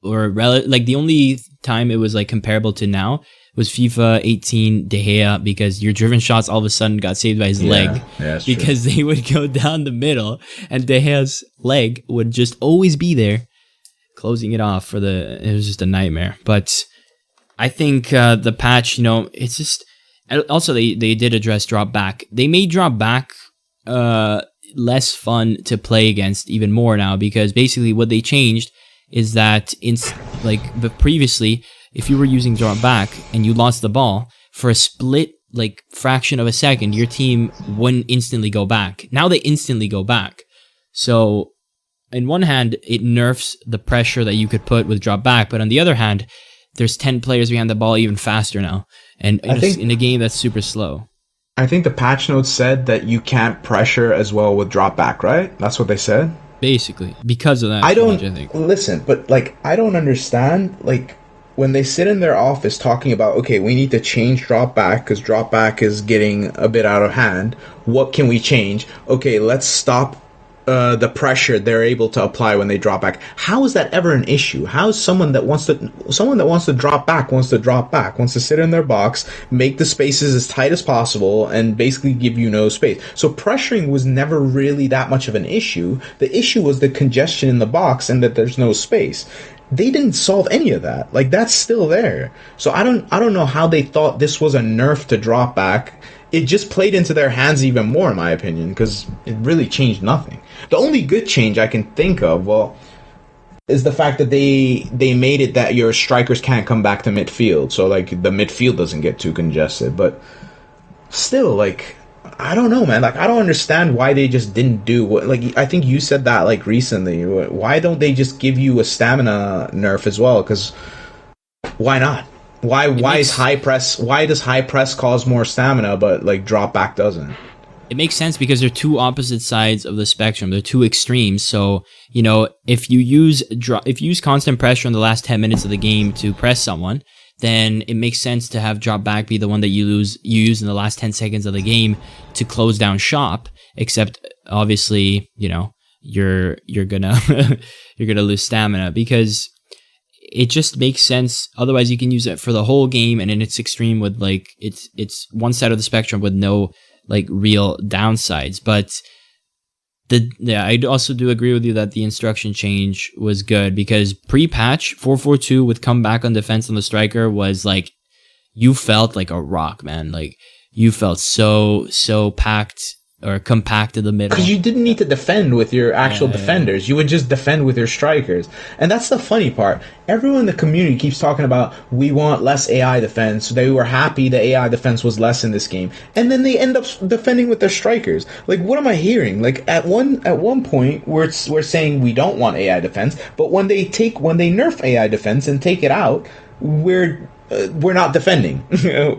or like, the only time it was, like, comparable to now was FIFA 18 De Gea, because your driven shots all of a sudden got saved by his leg. Yeah, because they would go down the middle, and De Gea's leg would just always be there, closing it off it was just a nightmare. But I think the patch, it's just... Also, they did address drop back. They made drop back less fun to play against even more now, because basically what they changed is that previously, if you were using drop back and you lost the ball for a split fraction of a second, your team wouldn't instantly go back. Now they instantly go back. So in one hand, it nerfs the pressure that you could put with drop back, but on the other hand, there's 10 players behind the ball even faster now, and in a game that's super slow. I think the patch notes said that you can't pressure as well with drop back, right? That's what they said. Basically, because of that. I think. Listen, but like I don't understand. Like when they sit in their office talking about, okay, we need to change drop back because drop back is getting a bit out of hand. What can we change? Okay, let's stop the pressure they're able to apply when they drop back. How is that ever an issue? How is someone that wants to drop back, wants to sit in their box, make the spaces as tight as possible, and basically give you no space? So pressuring was never really that much of an issue. The issue was the congestion in the box and that there's no space. They didn't solve any of that. Like, that's still there. So I don't know how they thought this was a nerf to drop back. It just played into their hands even more, in my opinion, because it really changed nothing. The only good change I can think of, is the fact that they made it that your strikers can't come back to midfield, so like the midfield doesn't get too congested. But still, like, I don't know, man. Like, I don't understand why they just didn't do what. Like, I think you said that like recently. Why don't they just give you a stamina nerf as well? Because why not? Why is high press? Why does high press cause more stamina, but like drop back doesn't? It makes sense because they're two opposite sides of the spectrum. They're two extremes. So, you know, if you use constant pressure in the last 10 minutes of the game to press someone, then it makes sense to have drop back be the one that you use in the last 10 seconds of the game to close down shop. Except obviously, you know, you're gonna you're gonna lose stamina because it just makes sense. Otherwise, you can use it for the whole game, and in its extreme with like it's one side of the spectrum with no like real downsides. But I also do agree with you that the instruction change was good because pre-patch 442 with comeback on defense on the striker was like you felt like a rock, man. Like you felt so packed or compact in the middle. Because you didn't need to defend with your actual defenders. You would just defend with your strikers. And that's the funny part. Everyone in the community keeps talking about, we want less AI defense. They were happy the AI defense was less in this game. And then they end up defending with their strikers. Like, what am I hearing? Like, at one point, we're saying we don't want AI defense. But when they nerf AI defense and take it out, we're not defending.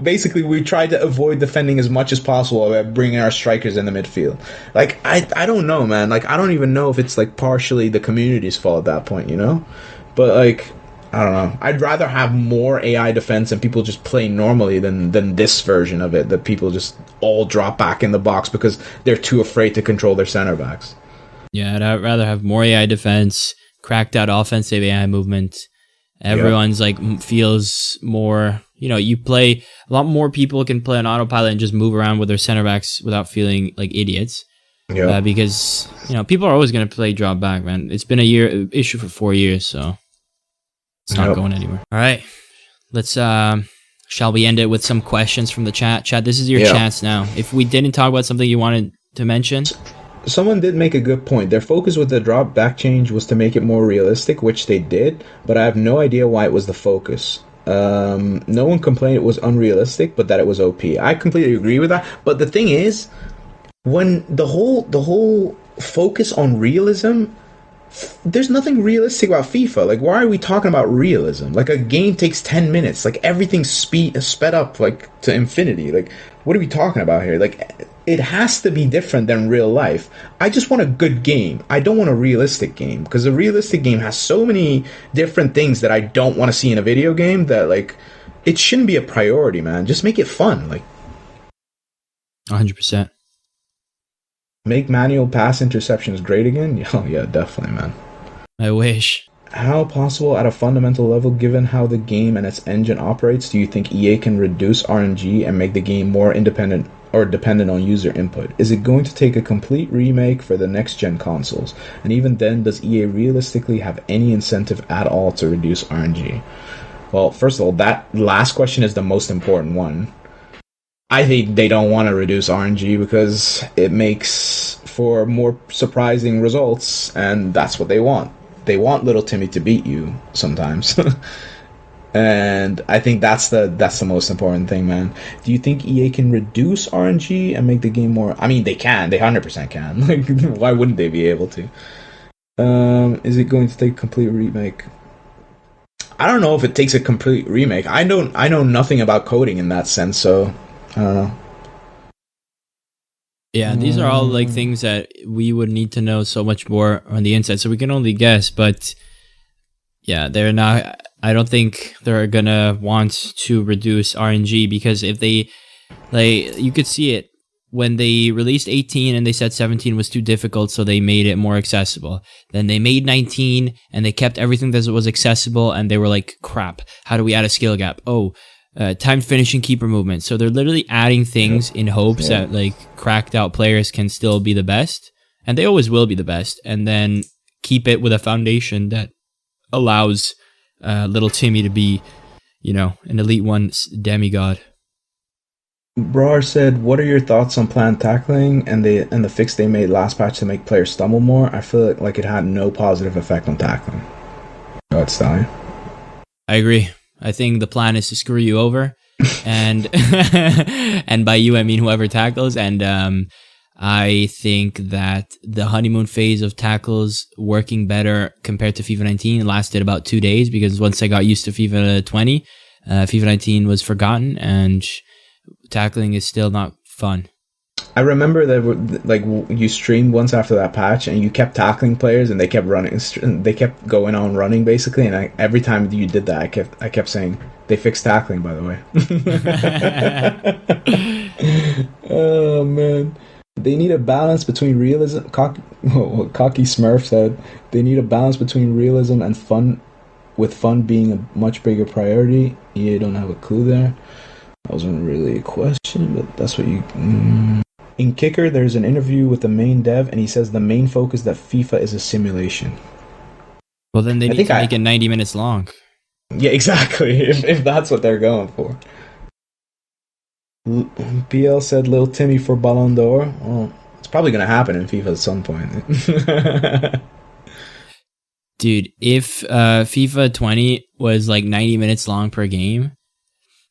Basically, we try to avoid defending as much as possible by bringing our strikers in the midfield. Like, I don't know, man. Like, I don't even know if it's like partially the community's fault at that point, you know? But like, I don't know. I'd rather have more AI defense and people just play normally than this version of it, that people just all drop back in the box because they're too afraid to control their center backs. Yeah, I'd rather have more AI defense, cracked out offensive AI movement. Everyone's like feels more, you know, you play a lot more people can play on autopilot and just move around with their center backs without feeling like idiots. Yeah. Because, you know, people are always going to play drop back, man. It's been issue for 4 years, so it's not going anywhere. All right. Let's, shall we end it with some questions from the chat? Chat, this is your chance now. If we didn't talk about something you wanted to mention. Someone did make a good point. Their focus with the drop back change was to make it more realistic, which they did, but I have no idea why it was the focus. No one complained it was unrealistic, but that it was OP. I completely agree with that. But the thing is, when the whole focus on realism, there's nothing realistic about FIFA. Like, why are we talking about realism? Like, a game takes 10 minutes. Like, everything's sped up like to infinity. Like, what are we talking about here? Like, it has to be different than real life. I just want a good game. I don't want a realistic game, because a realistic game has so many different things that I don't want to see in a video game that, like, it shouldn't be a priority, man. Just make it fun. Like, 100%. Make manual pass interceptions great again? Oh, yeah, definitely, man. I wish. How possible at a fundamental level, given how the game and its engine operates, do you think EA can reduce RNG and make the game more independent or dependent on user input? Is it going to take a complete remake for the next-gen consoles? And even then, does EA realistically have any incentive at all to reduce RNG? Well, first of all, that last question is the most important one. I think they don't want to reduce RNG because it makes for more surprising results, and that's what they want. They want little Timmy to beat you sometimes. And I think that's the most important thing, man. Do you think EA can reduce RNG and make the game more... I mean, they can. They 100% can. Like, why wouldn't they be able to? Is it going to take a complete remake? I don't know if it takes a complete remake. I know nothing about coding in that sense, so I don't know. Yeah, these are all like things that we would need to know so much more on the inside, so we can only guess. But yeah, they're not. I don't think they're gonna want to reduce RNG, because if they, like, you could see it when they released 18 and they said 17 was too difficult, so they made it more accessible. Then they made 19 and they kept everything that was accessible, and they were like, crap, how do we add a skill gap? Timed finishing keeper movement. So they're literally adding things in hopes that like cracked out players can still be the best, and they always will be the best, and then keep it with a foundation that allows little Timmy to be, an Elite One demigod. Brar said, "What are your thoughts on planned tackling and the fix they made last patch to make players stumble more? I feel like it had no positive effect on tackling." Go ahead, Stallion. I agree. I think the plan is to screw you over, and and by you I mean whoever tackles. And I think that the honeymoon phase of tackles working better compared to FIFA 19 lasted about 2 days, because once I got used to FIFA 20, FIFA 19 was forgotten, and tackling is still not fun. I remember that like you streamed once after that patch, and you kept tackling players, and they kept running. They kept going on running basically, and every time you did that, I kept saying they fixed tackling. By the way. Oh man, they need a balance between realism. Cocky Smurf said they need a balance between realism and fun, with fun being a much bigger priority. You don't have a clue there. That wasn't really a question, but that's what you... In Kicker, there's an interview with the main dev, and he says the main focus that FIFA is a simulation. Well, then they need to make it 90 minutes long. Yeah, exactly, if that's what they're going for. PL said Lil Timmy for Ballon d'Or. Well, it's probably going to happen in FIFA at some point. Dude, if FIFA 20 was like 90 minutes long per game,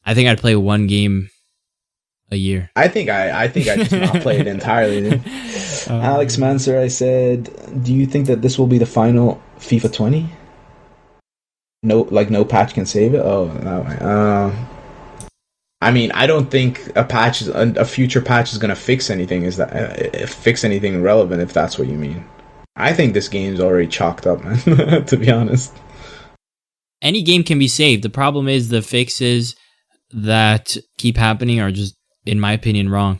I think I'd play one game a year. I think I just not play it entirely. Alex Manser, I said, do you think that this will be the final FIFA 20? No patch can save it. Oh, that way. I mean, I don't think a future patch is gonna fix anything. Fix anything relevant? If that's what you mean. I think this game's already chalked up, man. To be honest, any game can be saved. The problem is the fixes that keep happening are just, in my opinion, wrong.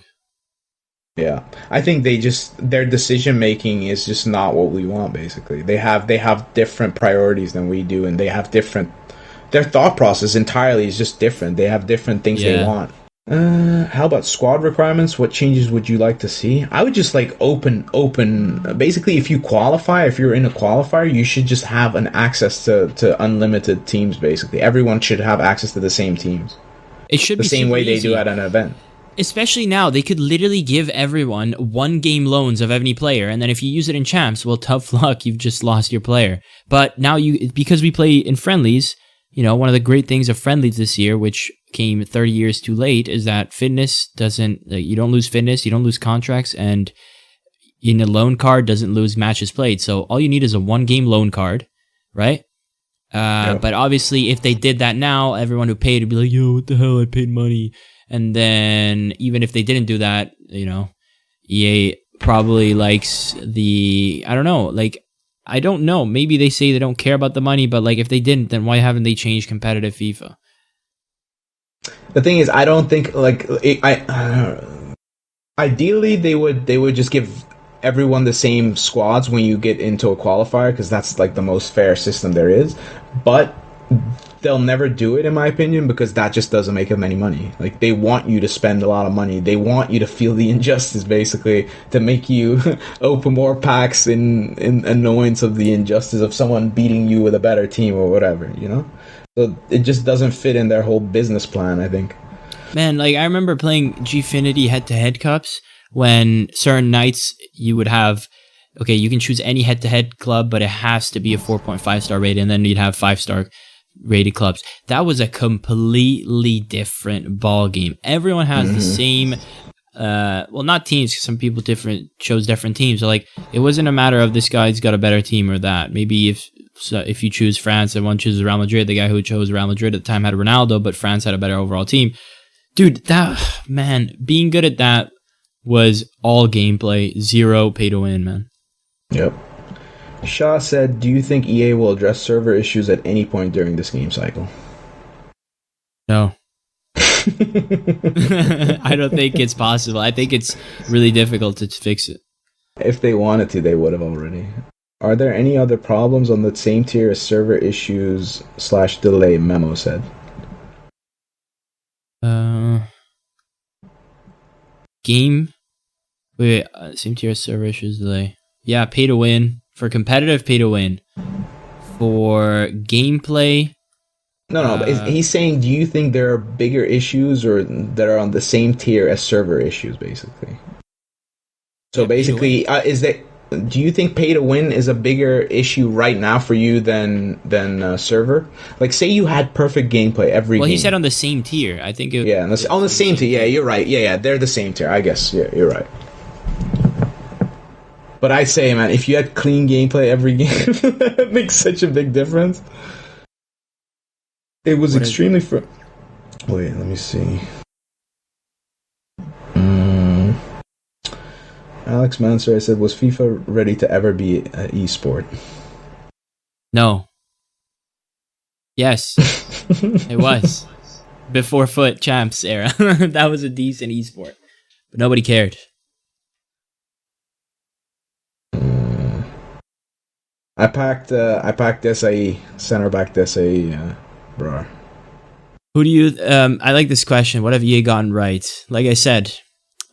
Yeah, I think their decision making is just not what we want. Basically, they have different priorities than we do, and they have their thought process entirely is just different. They have different things they want. How about squad requirements? What changes would you like to see? I would just like open. Basically, if you're in a qualifier, you should just have an access to unlimited teams. Basically, everyone should have access to the same teams. It should be the same way they do at an event. Especially now, they could literally give everyone 1 game loans of any player, and then if you use it in champs, well, tough luck, you've just lost your player. But now because we play in friendlies, one of the great things of friendlies this year, which came 30 years too late, is that fitness you don't lose fitness, you don't lose contracts, and in a loan card doesn't lose matches played. So all you need is a 1 game loan card, right? But obviously, if they did that now, everyone who paid would be like, yo, what the hell, I paid money. And then even if they didn't do that, EA probably likes I don't know. Maybe they say they don't care about the money, but like if they didn't, then why haven't they changed competitive FIFA? The thing is, I don't think ideally they would just give everyone the same squads when you get into a qualifier, because that's like the most fair system there is. But they'll never do it, in my opinion, because that just doesn't make them any money. Like, they want you to spend a lot of money. They want you to feel the injustice, basically, to make you open more packs in annoyance of the injustice of someone beating you with a better team or whatever, So it just doesn't fit in their whole business plan, I think. Man, like, I remember playing Gfinity head-to-head cups when certain nights you would have, okay, you can choose any head-to-head club, but it has to be a 4.5 star rated, and then you'd have 5-star rated clubs. That was a completely different ball game. Everyone has the same not teams. Some people chose different teams. So like, it wasn't a matter of this guy's got a better team or that. Maybe if you choose France and one chooses Real Madrid, the guy who chose Real Madrid at the time had Ronaldo, but France had a better overall team. Dude, being good at that was all gameplay, zero pay to win, man. Yep. Shaw said, do you think EA will address server issues at any point during this game cycle? No. I don't think it's possible. I think it's really difficult to fix it. If they wanted to, they would have already. Are there any other problems on the same tier as server issues / delay, Memo said? Game? Wait, same tier as server issues, delay. Yeah, pay to win. For competitive, pay to win. For gameplay... No, but he's saying, do you think there are bigger issues or that are on the same tier as server issues, basically? So yeah, basically, do you think pay to win is a bigger issue right now for you than server? Like, say you had perfect gameplay every game. Well, he said on the same tier. I think it... Yeah, on the same tier. Yeah, you're right. Yeah, they're the same tier, I guess. Yeah, you're right. But I say, man, if you had clean gameplay every game, that makes such a big difference. It was extremely... Wait, let me see. Alex Manser, I said, was FIFA ready to ever be an esport? No. Yes. It was. Before Foot Champs era. That was a decent esport. But nobody cared. I packed SAE, center back SAE, bro. Who do you... I like this question. What have EA gotten right? Like I said,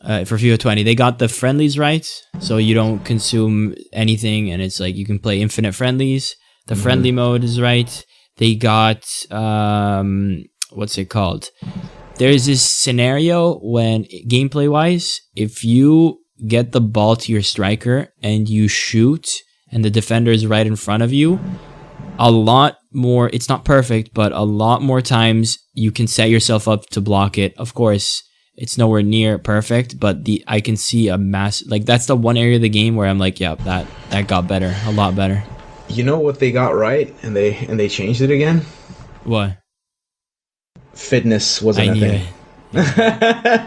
for FIFA 20, they got the friendlies right, so you don't consume anything, and it's like you can play infinite friendlies. The friendly mode is right. They got... what's it called? There's this scenario when, gameplay-wise, if you get the ball to your striker and you shoot, and the defender is right in front of you, a lot more, it's not perfect, but a lot more times you can set yourself up to block it. Of course, it's nowhere near perfect, but I can see a mass, like that's the one area of the game where I'm like, yeah, that got better, a lot better. You know what they got right, and they changed it again? What? Fitness wasn't a thing.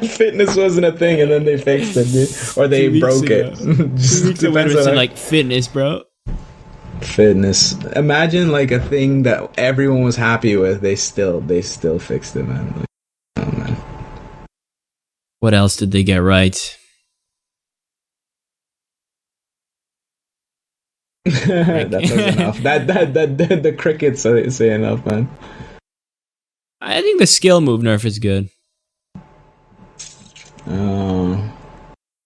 Fitness wasn't a thing, and then they fixed it, dude. Or they broke it. 2 weeks ago, it like fitness, bro. Fitness. Imagine like a thing that everyone was happy with. They still fixed it, man. Like, oh man. What else did they get right? That says enough. That the crickets say enough, man. I think the skill move nerf is good.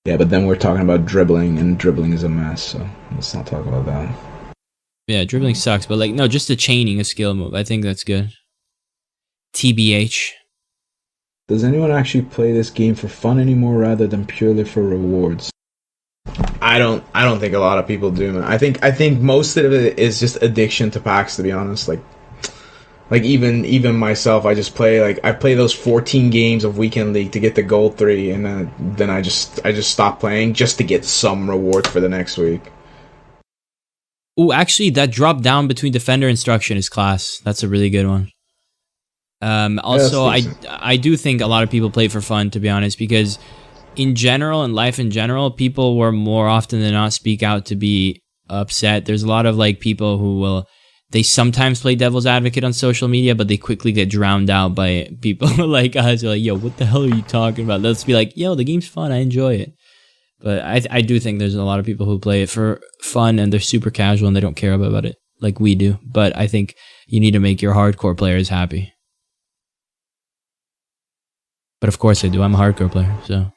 Yeah, but then we're talking about dribbling, and dribbling is a mess, so let's not talk about that. Yeah, dribbling sucks, but like, no, just the chaining a skill move. I think that's good. TBH. Does anyone actually play this game for fun anymore rather than purely for rewards? I don't think a lot of people do, man. I think most of it is just addiction to packs, to be honest. Like even myself, I play those 14 games of Weekend League to get the Gold 3, and then I just stop playing just to get some reward for the next week. Oh, actually, that drop down between defender instruction is class. That's a really good one. Also, I do think a lot of people play for fun, to be honest, because in general, in life in general, people will more often than not speak out to be upset. There's a lot of like people who they sometimes play devil's advocate on social media, but they quickly get drowned out by people like us. They're like, yo, what the hell are you talking about? Let's be like, yo, the game's fun. I enjoy it. But I do think there's a lot of people who play it for fun, and they're super casual and they don't care about it like we do. But I think you need to make your hardcore players happy. But of course I do. I'm a hardcore player, so.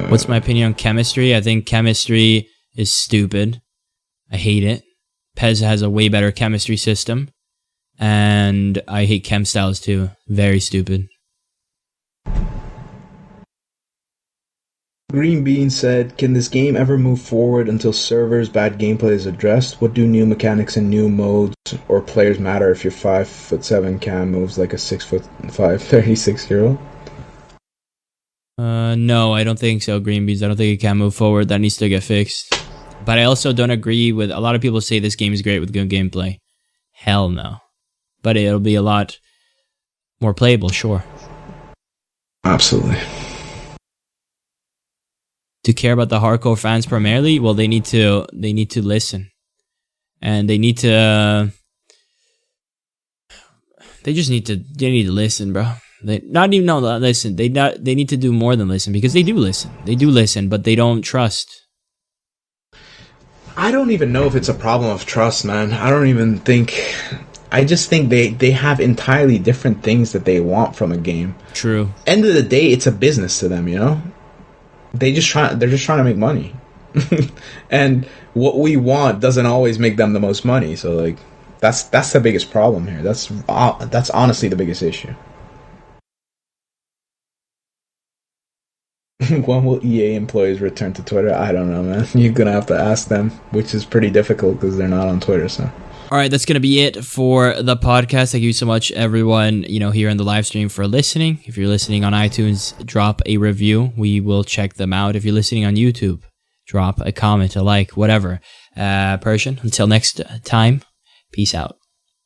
What's my opinion on chemistry? I think chemistry is stupid. I hate it. Pez has a way better chemistry system. And I hate chem styles too. Very stupid. Green Bean said, "Can this game ever move forward until servers' bad gameplay is addressed? What do new mechanics and new modes or players matter if your 5'7" cam moves like a 6'5" 36-year-old?" No, I don't think so, Green Beans. I don't think it can move forward. That needs to get fixed. But I also don't agree with a lot of people say this game is great with good gameplay. Hell no. But it'll be a lot more playable, sure. Absolutely. To care about the hardcore fans primarily, well, they need to listen, and they need to listen, bro. They need to do more than listen, because they do listen, but they don't trust. I don't even know if it's a problem of trust, man. I just think they have entirely different things that they want from a game. True. End of the day, it's a business to them, you know? They're just trying to make money. And what we want doesn't always make them the most money. So like that's the biggest problem here. That's honestly the biggest issue. When will EA employees return to Twitter? I don't know, man. You're gonna have to ask them, which is pretty difficult because they're not on Twitter. So, all right, that's gonna be it for the podcast. Thank you so much, everyone. Here in the live stream for listening. If you're listening on iTunes, drop a review. We will check them out. If you're listening on YouTube, drop a comment, a like, whatever. Persian. Until next time, peace out.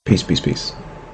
Peace.